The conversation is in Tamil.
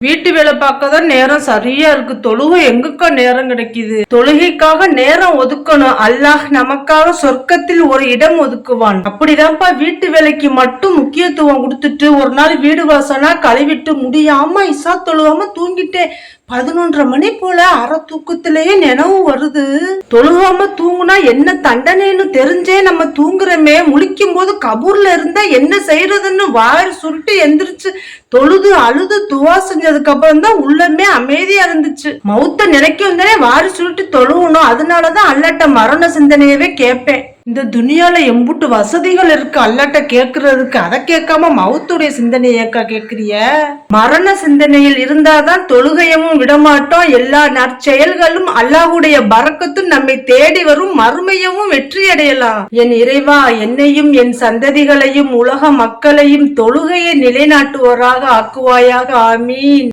வீட்டு வேலை பார்க்கதான் நேரம் சரியா இருக்கு. தொழுகை எங்கக்கா நேரம் கிடைக்குது? தொழுகைக்காக நேரம் ஒதுக்கணும். அல்லாஹ் நமக்காக சொர்க்கத்தில் ஒரு இடம் ஒதுக்குவான். அப்படிதான்ப்பா வீட்டு வேலைக்கு மட்டும் முக்கியத்துவம் கொடுத்துட்டு ஒரு நாள் வீடு வாசனா கழுவிட்டு முடியாம இசா தொழுகாம தூங்கிட்டேன். 11:30 மணி போல அரை தூக்கத்திலேயே நினைவு வருது. தொழுகாம தூங்குனா என்ன தண்டனைன்னு தெரிஞ்சே நம்ம தூங்குறமே. முழிக்கும் போது கபூர்ல இருந்தா என்ன செய்யறதுன்னு வாரி சுருட்டு எந்திரிச்சு தொழுது அழுது துவா செஞ்சதுக்கு அப்புறம் தான் உள்ளமே அமைதியா இருந்துச்சு. மௌத்த நினைக்கும் தானே வாரி சுருட்டு தொழுவணும். அதனாலதான் அல்லாட்ட மரண சிந்தனையவே கேட்பேன். இந்த துனியால எம்புட்டு வசதிகள் இருக்கு அல்லாட்ட கேக்குறதுக்கு. அதை கேட்காம மௌத்துடைய சிந்தனையக்கா கேக்குறிய? மரண சிந்தனையில் இருந்தாதான் தொழுகையமும் விடமாட்டோம். எல்லா நற்செயல்களும் அல்லாஹுடைய பரக்கத்தும் நம்மை தேடி வரும். மறுமையவும் வெற்றி அடையலாம். என் இறைவா, என்னையும் என் சந்ததிகளையும் உலக மக்களையும் தொழுகையை நிலைநாட்டுவோராக ஆக்குவாயாக. ஆமீன்.